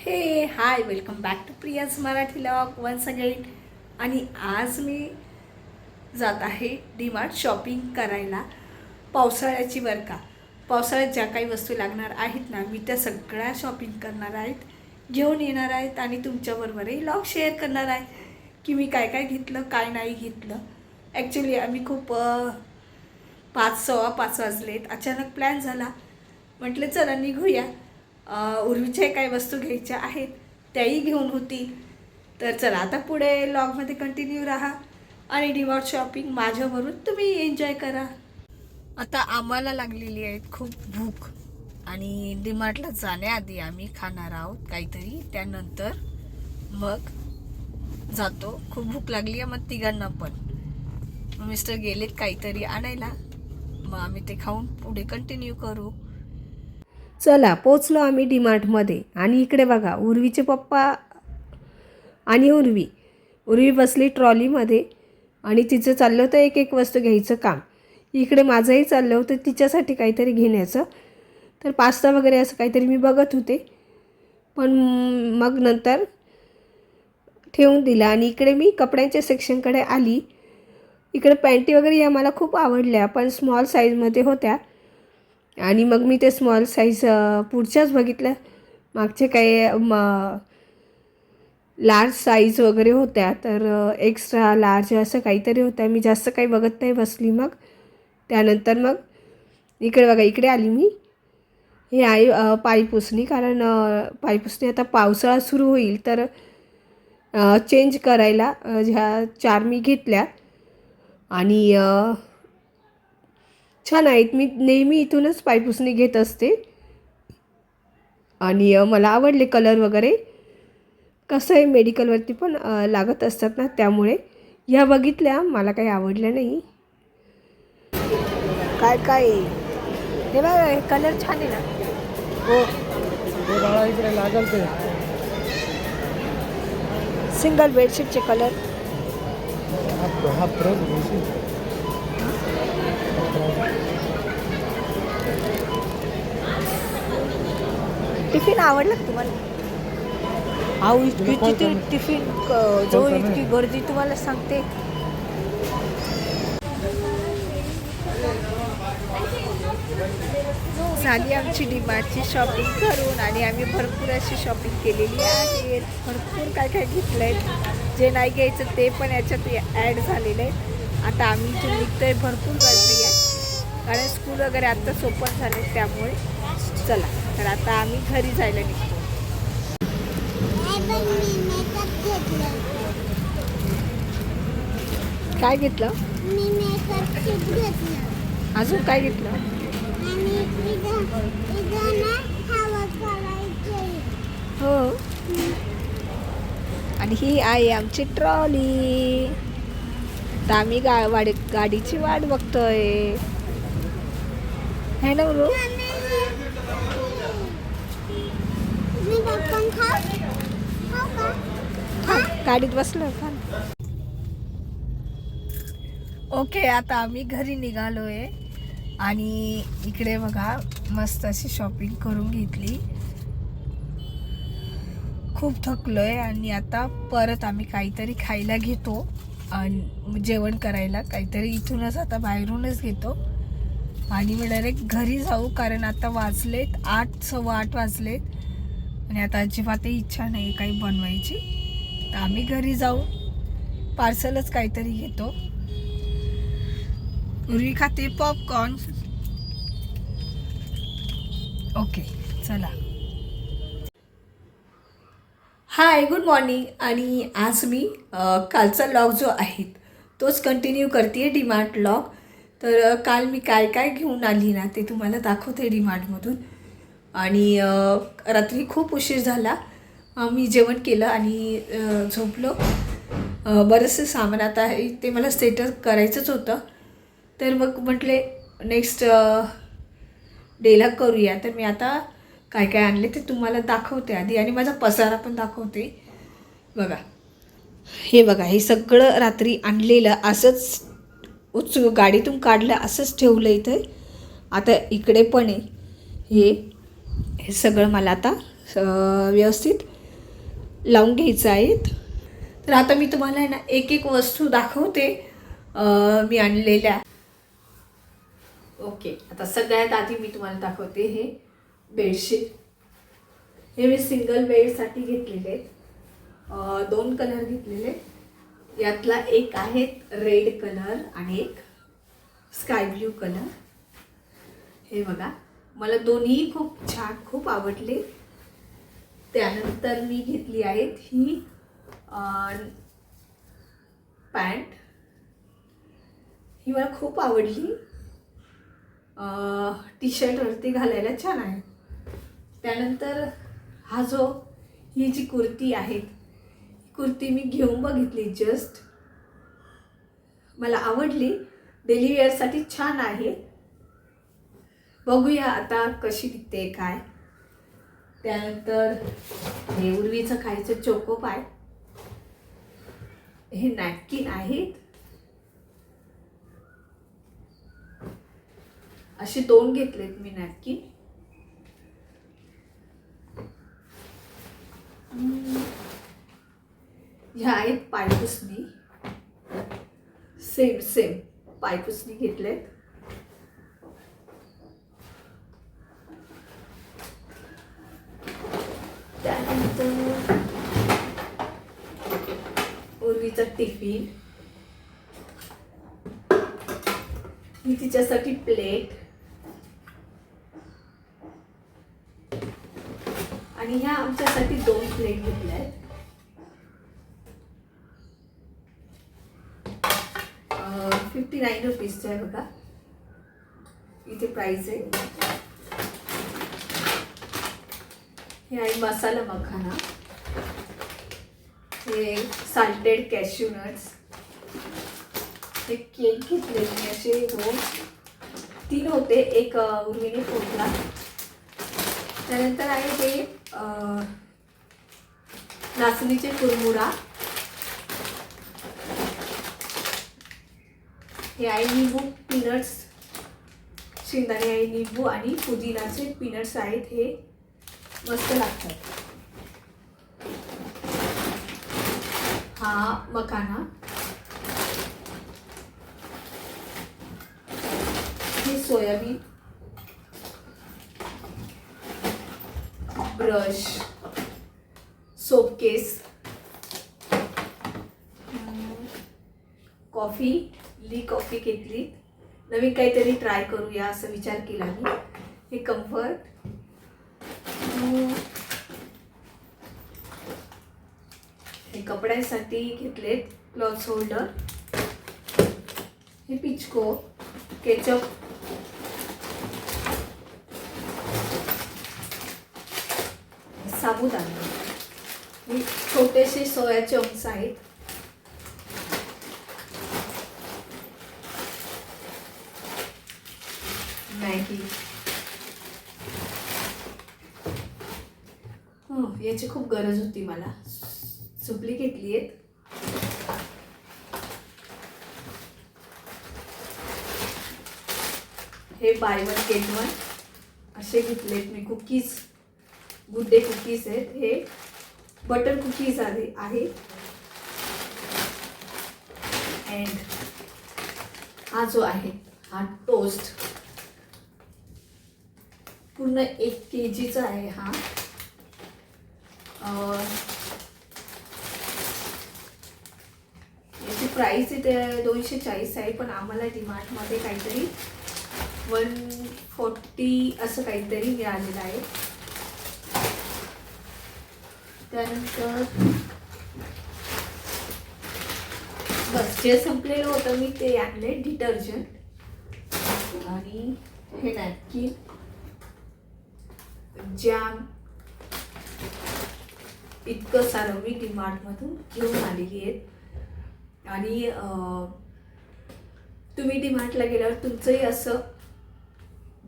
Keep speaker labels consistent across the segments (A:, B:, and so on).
A: हे hi, welcome back to Priya's Marathi vlog once again. आणि आज मी जात आहे डीमार्ट शॉपिंग करायला, पावसाळ्याची बरं का. पावसाळ्यात ज्या काही वस्तू लागणार आहेत ना, मी त्या सगळ्या शॉपिंग करणार आहेत, घेऊन येणार आहेत आणि तुमच्याबरोबरही लॉग शेअर करणार आहे की मी काय काय घेतलं, काय नाही घेतलं. ॲक्च्युली आम्ही खूप 5:15 वाजलेत, अचानक प्लॅन झाला, म्हटलं चला निघूया. उर्वीच्या काही वस्तू घ्यायच्या आहेत त्याही घेऊन होतील. तर चला आता पुढे लॉगमध्ये कंटिन्यू राहा आणि डीमार्ट शॉपिंग माझ्यावरून तुम्ही एन्जॉय करा. आता आम्हाला लागलेली आहे खूप भूक आणि डीमार्टला जाण्याआधी आम्ही खाणार आहोत काहीतरी, त्यानंतर मग जातो. खूप भूक लागली आहे मग तिघांना पण. मिस्टर गेलेत काहीतरी आणायला, मग आम्ही ते खाऊन पुढे कंटिन्यू करू. चला पोचलो आम्ही डीमार्टमध्ये. आणि इकडे बघा, उर्वीचे पप्पा आणि उर्वी बसली ट्रॉलीमध्ये आणि तिचं चाललं होतं एक एक वस्तू घ्यायचं काम. इकडे माझंही चाललं होतं तिच्यासाठी काहीतरी घेण्याचं. तर पास्ता वगैरे असं काहीतरी मी बघत होते, पण मग नंतर ठेवून दिला. आणि इकडे मी कपड्यांच्या सेक्शनकडे आली. इकडे पॅन्टी वगैरे या मला खूप आवडल्या, पण स्मॉल साईजमध्ये होत्या. आणि मग मी ते स्मॉल साईज पुढच्याच बघितल्या. मागचे काही लार्ज साईज वगैरे होत्या, तर एक्स्ट्रा लार्ज असं काहीतरी होत्या. मी जास्त काही बघत नाही बसली. मग त्यानंतर मग इकडे बघा, इकडे आली मी. हे आहे पायपुसणी, कारण पायपुसणी आता पावसाळा सुरू होईल तर चेंज करायला ह्या 4 मी घेतल्या आणि छान आहेत. मी नेहमी इथूनच पायपुसणी घेत असते आणि मला आवडले कलर वगैरे. कसं आहे, मेडिकलवरती पण लागत असतात ना, त्यामुळे ह्या बघितल्या, मला काही आवडल्या नाही. काय काय हे बघा, हे कलर छान आहे ना. हो, लागल ते सिंगल बेडशीटचे कलर. टिफिन आवडला का तुम्हाला? अहो इतकी तिथे टिफिन जवळ इतकी गर्दी तुम्हाला सांगते. झाली आमची डीमार्टची शॉपिंग करून आणि आम्ही भरपूर अशी शॉपिंग केलेली आहे. भरपूर काय काय घेतलं आहे, जे नाही घ्यायचं ते पण याच्यात ॲड झालेलं आहे. आता आम्ही इथून निघतोय, भरपूर गर्दी आहे कारण स्कूल वगैरे आत्ताच ओपन झाले, त्यामुळे चला तर आता आम्ही घरी जायला निघतो. काय घेतलं? अजून काय घेतलं? हो, आणि ही आहे आमची ट्रॉली. तर आम्ही गाडीची वाट बघतोय, है ना बरो? गाडीत बसलो का? ओके, आता आम्ही घरी निघालोय आणि इकडे बघा मस्त अशी शॉपिंग करून घेतली. खूप थकलोय आणि आता परत आम्ही काहीतरी खायला घेतो आणि जेवण करायला काहीतरी इथूनच आता बाहेरूनच घेतो आणि मी डायरेक्ट घरी जाऊ, कारण आता वाजलेत 8, 8:15 वाजलेत आणि आता अजिबातही इच्छा नाही काही बनवायची. तर आम्ही घरी जाऊ, पार्सलच काहीतरी घेतो. पूर्वी खाते पॉपकॉर्न. ओके चला. हाय, गुड मॉर्निंग. आणि आज मी कालचा लॉग जो आहे तोच कंटिन्यू करते आहे, डीमार्ट लॉग. तर काल मी काय काय घेऊन आली ना ते तुम्हाला दाखवते डीमार्टमधून. आणि रात्री खूप उशीर झाला, मी जेवण केलं आणि झोपलो. बरंचसं सामान आता ते मला सेटल करायचंच होतं, तर मग म्हटले नेक्स्ट डेला करूया. तर मी आता काय काय आणले ते तुम्हाला दाखवते आधी आणि माझा पसारा पण दाखवते. बघा, हे बघा, हे सगळं रात्री आणलेलं असंच गाडीतून काढलं, असंच ठेवलं इथे. आता इकडे पण आहे, हे सगळं मला आता व्यवस्थित लावून घ्यायचं आहे. तर आता मी तुम्हाला आहे ना एक एक वस्तू दाखवते मी आणलेल्या. ओके, आता सगळ्यात आधी मी तुम्हाला दाखवते हे बेडशीट. हे मी सिंगल बेडसाठी घेतलेले आहेत. 2 कलर घेतलेले. यातला एक आहे रेड कलर आणि एक स्काय ब्ल्यू कलर. हे बघा, मला दोन्ही खूप छान, खूप आवडले. त्यानंतर मी घेतली आहेत ही पॅन्ट. ही मला खूप आवडली. टी शर्टवरती घालायला छान आहे. त्यानंतर ही जी कुर्ती आहे, कुर्ती मी घेऊन बघितली जस्ट, मला आवडली. डेली वेअरसाठी छान आहे. बघूया आता कशी दिसते काय. त्यानंतर हे उर्वीचं खायचं चोकोपाय. हे नॅपकिन आहेत. असे 2 घेतलेत मी नॅपकिन. ह्या आहेत पायपुसणी. सेम पायपुसणी घेतलेत. त्यानंतर उर्वीचा टिफिन. ही तिच्यासाठी प्लेट. आणि ह्या आमच्यासाठी 2 प्लेट घेतल्या आहेत. 59 रुपीजच्या आहे बघा, इथे प्राइस आहे. हे आहे मसाला मखाना. हे साल्टेड कॅश्यू नट्स. हे केक घेतले मी असे 3 होते, एक उर्वीने फोडला. त्यानंतर आहे हे नाचणीचे कुरमुरा. हे आहे निंबू पीनट्स. शेंगदाणे आहे, निंबू आणि पुदिनाचे पीनट्स आहेत. हे मस्त लागतात. हा मखाना. हे सोयाबीन. ब्रश, सोप केस, कॉफी. कॉफी घेतली. नवीन काहीतरी ट्राय करूया असं विचार केला मी. हे कम्फर्ट. हे कपड्यांसाठी घेतलेत क्लॉथ होल्डर. हे पिचको, केचप, साबुदाणा. हे छोटेसे सोया चंक्स आहेत. मॅगी. याची खूप गरज होती मला. सुपली घेतली आहेत. हे बाय 1 गेट 1 असे घेतलेत मी. कुकीज, गुड डे कुकीज आहेत. हे बटर कुकीज आहे. अँड हा जो आहे हा टोस्ट. पूर्ण 1 kgचा आहे हा. याची प्राइस इथे 240 आहे, पण आम्हाला डीमार्टमध्ये काहीतरी 140 असं काहीतरी मिळालेलं आहे. त्यानंतर बस जे संपलेलं होतं मी ते आणले. डिटर्जंट आणि हे नॅपकिन, जॅम. इतकं सारं मी डीमार्टमधून घेऊन आलेली आहेत. आणि तुम्ही डीमार्टला गेल्यावर तुमचंही असं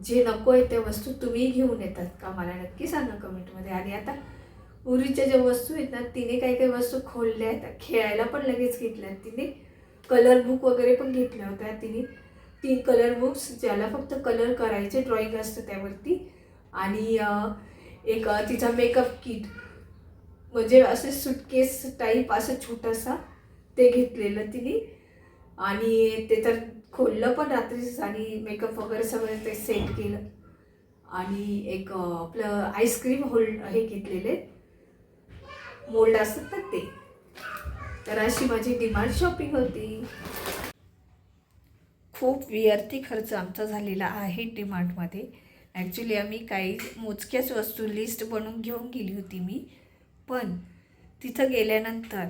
A: जे नको आहे त्या वस्तू तुम्ही घेऊन येतात का, मला नक्की सांगा कमेंटमध्ये. आणि आता उर्वीच्या ज्या वस्तू आहेत ना, तिने काही काही वस्तू खोलल्या आहेत. खेळायला पण लगेच घेतल्यात तिने. कलर बुक वगैरे पण घेतल्या होत्या तिने. 3 कलर बुक्स, ज्याला फक्त कलर करायचे, ड्रॉइंग असतं त्यावरती. आणि एक तिचा मेकअप किट, म्हणजे असे सुटकेस टाईप असं छोटासा ते घेतलेलं तिने. आणि ते तर खोललं पण रात्रीच आणि मेकअप वगैरे सगळं ते सेट केलं. आणि एक आपलं आईस्क्रीम होल्ड हे घेतलेले मोल्ड असतात ना ते. तर अशी माझी डिमांड शॉपिंग होती. खूप व्यर्थी खर्च आमचा झालेला आहे डिमार्टमध्ये. ॲक्च्युली आम्ही काही मोजक्याच वस्तू लिस्ट बनवून घेऊन गेली होती मी, पण तिथं गेल्यानंतर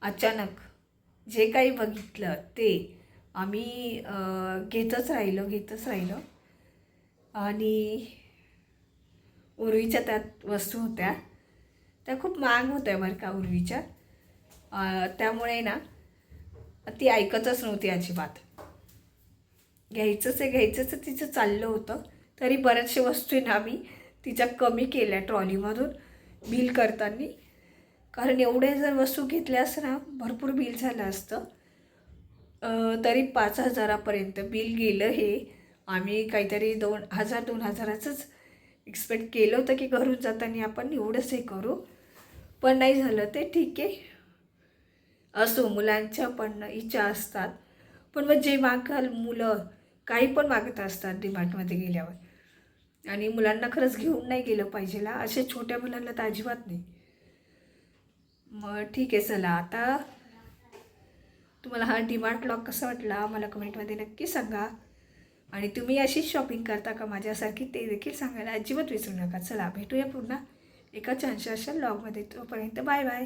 A: अचानक जे काही बघितलं ते आम्ही घेतच राहिलो. आणि उर्वीच्या त्यात वस्तू होत्या, त्या खूप महाग होत्या बरं का उर्वीच्या. त्यामुळे ना ती ऐकतच नव्हती अजिबात. घ्यायचंच आहे तिचं चाललं होतं. तरी बऱ्याचशा वस्तू ना आम्ही तिच्या कमी केल्या ट्रॉलीमधून बिल करताना. कारण एवढे जर वस्तू घेतल्या असतं ना भरपूर बिल झालं असतं. तरी 5,000पर्यंत बिल गेलं. हे आम्ही काहीतरी 2,000-2,000च एक्सपेक्ट केलं होतं की घरून जाताना आपण एवढंच हे करू, पण नाही झालं ते. ठीक आहे, असो, मुलांच्या पण इच्छा असतात. पण मग जे मागाल मुलं काही पण मागत असतात डीमार्टमध्ये गेल्यावर. आणि मुलांना खरंच घेऊन नाही गेलं पाहिजे ना, अशा छोट्या मुलांना तर अजिबात नाही. मग ठीक आहे, चला आता तुम्हाला हा डीमार्ट ब्लॉग कसा वाटला मला कमेंटमध्ये नक्की सांगा. आणि तुम्ही अशीच शॉपिंग करता का माझ्यासारखी ते देखील सांगायला अजिबात विसरू नका. चला भेटूया पुन्हा एका छानशा अशा ब्लॉगमध्ये. तोपर्यंत बाय बाय.